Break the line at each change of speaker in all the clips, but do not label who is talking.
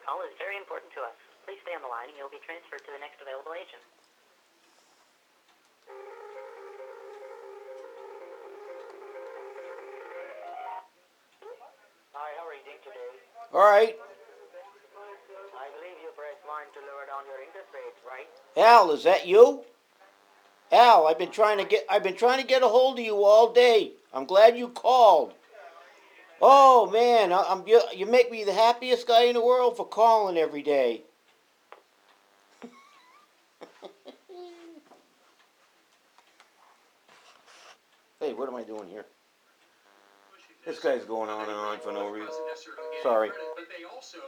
call is very important to us. Please stay on the line and you'll be transferred to the next available agent. Hi, how are you doing today?
All right.
I believe you pressed 1 to lower down your interest rates, right?
Al, is that you? Al, I've been trying to get a hold of you all day. I'm glad you called. Oh man, you make me the happiest guy in the world for calling every day. Hey, what am I doing here? This guy's going on and on for no reason. Sorry.
But they also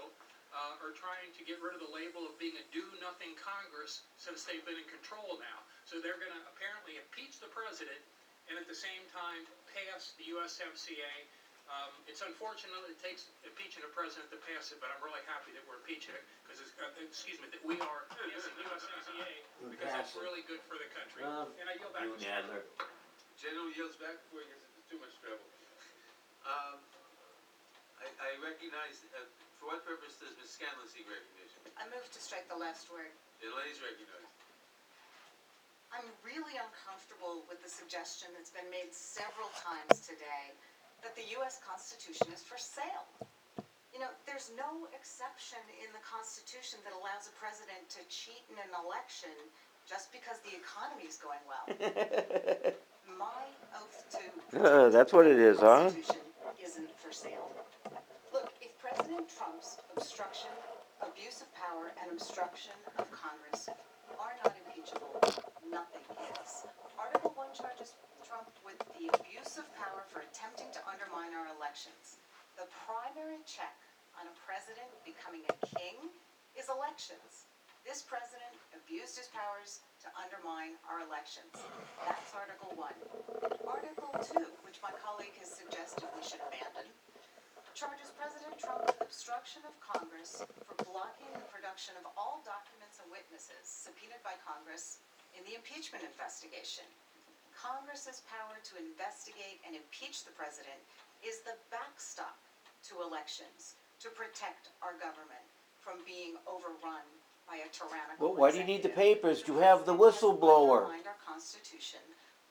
are trying to get rid of the label of being a do-nothing Congress since they've been in control now. So they're going to apparently impeach the president and at the same time pass the USMCA. It's unfortunate it takes impeaching a president to pass it, but I'm really happy that we're impeaching it because, that we are passing the USMCA because that's really good for the country. And I yield back to General.
General yields back before he gets into too much trouble. I recognize, for what purpose does Ms. Scanlon seek recognition?
I move to strike the last word.
Elaine's recognized.
I'm really uncomfortable with the suggestion that's been made several times today that the U.S. Constitution is for sale. You know, there's no exception in the Constitution that allows a president to cheat in an election just because the economy is going well. My oath to
That's what it is, huh?
the Constitution isn't for sale. Look, if President Trump's obstruction, abuse of power, and obstruction of Congress are not impeachable, nothing is. Article 1 charges Trump with the abuse of power for attempting to undermine our elections. The primary check on a president becoming a king is elections. This president abused his powers to undermine our elections. That's Article 1. Article 2, which my colleague has suggested we should abandon, charges President Trump with obstruction of Congress for blocking the production of all documents and witnesses subpoenaed by Congress in the impeachment investigation. Congress's power to investigate and impeach the president is the backstop to elections to protect our government from being overrun by a tyrannical
Well, why do you need the
executive.
papers? You have the whistleblower.
Undermined our Constitution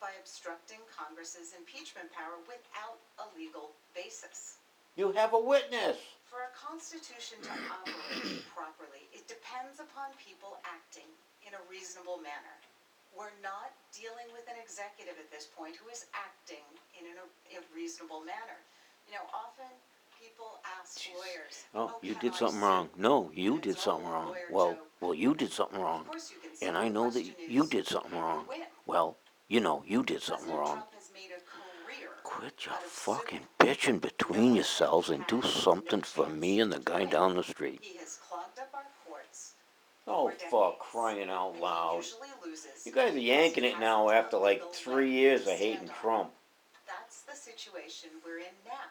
by obstructing Congress's impeachment power without a legal basis.
You have a witness.
For a Constitution to operate properly, it depends upon people acting in a reasonable manner. We're not dealing with an executive at this point who is acting in a reasonable manner. You know, often people ask lawyers,
Oh, you
can
did
I
something
sue?
wrong. No, you
And
did
it's all
something
a
wrong.
lawyer
Well,
joke.
you did something
Of
wrong.
course you can sue.
And I
The
know that
question
you
is,
did something
can you
wrong.
win?
Well, you know, you did something
President
wrong.
Trump has made a career
Quit your
out of
fucking
suing.
bitching between yourselves and do something for me and the guy down the street.
He has clogged up our courts.
Oh,
for
for
decades,
crying out
and he
loud.
usually loses
You guys are
because
yanking
he
it now
hasn't
after
a
like
legal
3
leg
years
to
of hating
stand on.
Trump.
That's the situation we're in now.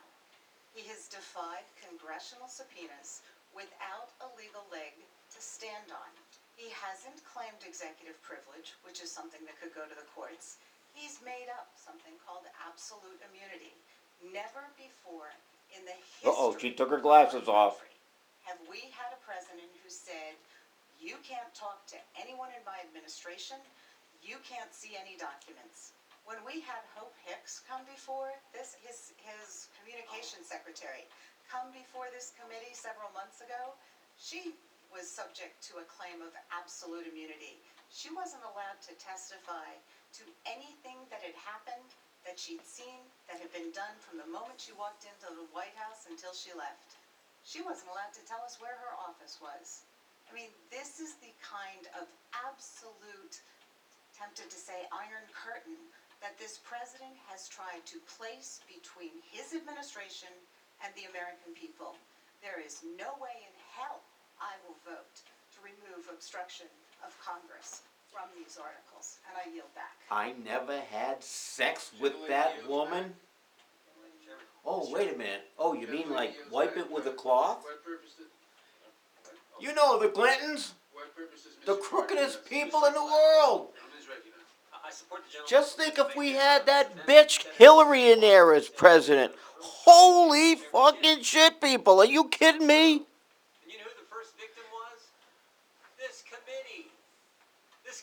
He has defied congressional subpoenas without a legal leg to stand on. He hasn't claimed executive privilege, which is something that could go to the courts. He's made up something called absolute immunity. Never before in the history
Uh-oh, she took her
of
glasses
our
off.
country have we had a president who said, you can't talk to anyone in my administration, you can't see any documents. When we had Hope Hicks come before this, his communications secretary, come before this committee several months ago, she was subject to a claim of absolute immunity. She wasn't allowed to testify to anything that had happened, that she'd seen, that had been done from the moment she walked into the White House until she left. She wasn't allowed to tell us where her office was. I mean, this is the kind of absolute, tempted to say, iron curtain that this president has tried to place between his administration and the American people. There is no way in hell I will vote to remove obstruction of Congress from these articles, and I yield back.
I never had sex with that woman. Oh, wait a minute. Oh, you mean like wipe it with a cloth?
What purpose did...
You know the Clintons,
What purpose does
the
Mr.
crookedest
Carter-
people in the world.
Gentleman is recognized.
I support the gentleman.
Just think if we had that bitch Hillary in there as president. Holy fucking shit, people. Are you kidding me?
And you know who the first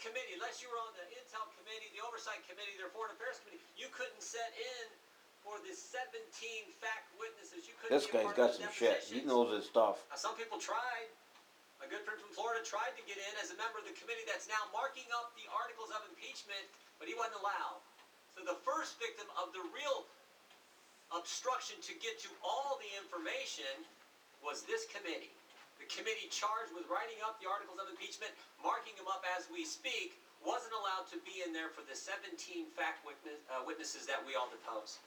committee, unless you were on the Intel committee, the Oversight Committee, the Foreign Affairs Committee, you couldn't set in for the 17 fact witnesses. You couldn't
This
be a
guy's
part
got
of the
some shit. He
depositions.
knows his stuff.
Now, some people tried. My good friend from Florida tried to get in as a member of the committee that's now marking up the articles of impeachment, but he wasn't allowed. So the first victim of the real obstruction to get to all the information was this committee. The committee charged with writing up the articles of impeachment, marking them up as we speak, wasn't allowed to be in there for the 17 fact witnesses that we all deposed.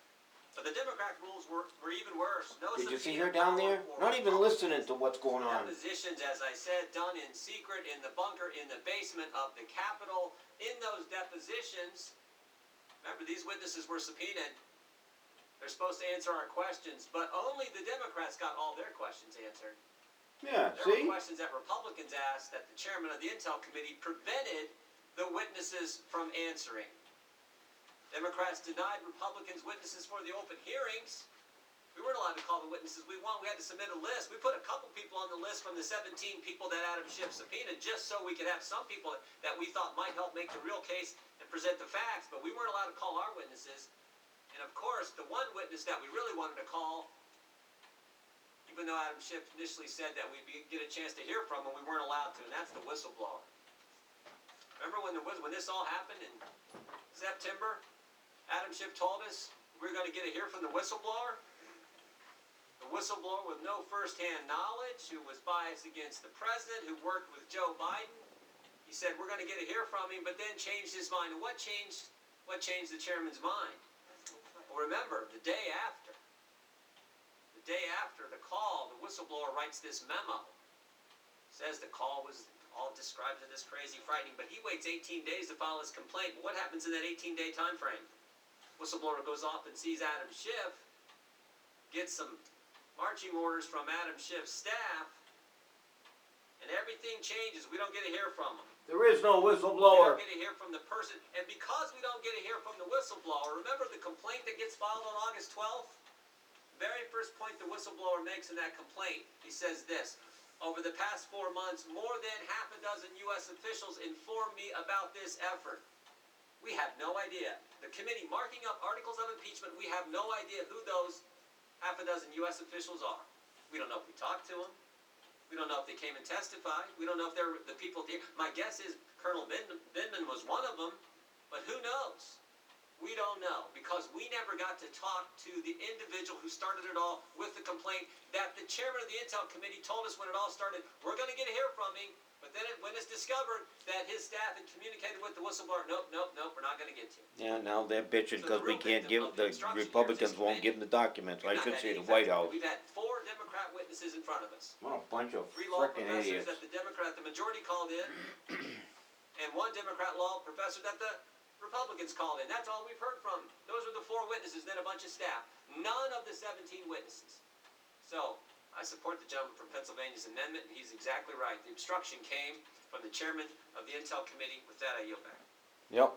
But the Democrat rules were even worse. No
Did you see
subpoena
her down
power
there?
for
Not even
Republicans.
listening to what's going on.
Depositions, as I said, done in secret, in the bunker, in the basement of the Capitol. In those depositions, remember, these witnesses were subpoenaed. They're supposed to answer our questions, but only the Democrats got all their questions answered.
Yeah,
There
see?
were questions that Republicans asked that the chairman of the Intel Committee prevented the witnesses from answering. Democrats denied Republicans witnesses for the open hearings. We weren't allowed to call the witnesses we want. We had to submit a list. We put a couple people on the list from the 17 people that Adam Schiff subpoenaed just so we could have some people that we thought might help make the real case and present the facts, but we weren't allowed to call our witnesses. And of course, the one witness that we really wanted to call, even though Adam Schiff initially said that we'd get a chance to hear from him, we weren't allowed to, and that's the whistleblower. Remember when this all happened in September? Adam Schiff told us we were going to get to hear from the whistleblower. The whistleblower with no first-hand knowledge, who was biased against the president, who worked with Joe Biden. He said we're going to get to hear from him, but then changed his mind. And what changed the chairman's mind? Well, remember, the day after the call, the whistleblower writes this memo. Says the call was all described as this crazy, frightening, but he waits 18 days to file his complaint. What happens in that 18-day time frame? Whistleblower goes off and sees Adam Schiff, gets some marching orders from Adam Schiff's staff, and everything changes. We don't get to hear from him.
There is no
We
whistleblower.
don't get to hear from the person, and because we don't get to hear from the whistleblower, remember the complaint that gets filed on August 12th? The very first point the whistleblower makes in that complaint, he says this: over the past 4 months, more than half a dozen U.S. officials informed me about this effort. We have no idea. The committee marking up articles of impeachment, we have no idea who those half a dozen U.S. officials are. We don't know if we talked to them. We don't know if they came and testified. We don't know if they're the people here. My guess is Colonel Vindman was one of them, but who knows? We don't know, because we never got to talk to the individual who started it all with the complaint that the chairman of the Intel Committee told us when it all started, we're going to get to hear from him, but then when it's discovered that his staff had communicated with the whistleblower, nope, we're not going to get to you.
Yeah, now they're bitching
So the
because we
real
can't
victim
give,
of the
the
obstruction
Republicans
here is
won't give them the documents. I
We've not
should
had
say
any
the White
facts.
House.
We've had 4 Democrat witnesses in front of us.
What a bunch of
3 law
frickin'
professors
idiots.
that the majority called in, and 1 Democrat law professor that the Republicans called in. That's all we've heard from. Those are the 4 witnesses, then a bunch of staff. None of the 17 witnesses. So, I support the gentleman from Pennsylvania's amendment, and he's exactly right. The obstruction came from the chairman of the Intel Committee. With that, I yield back.
Yep.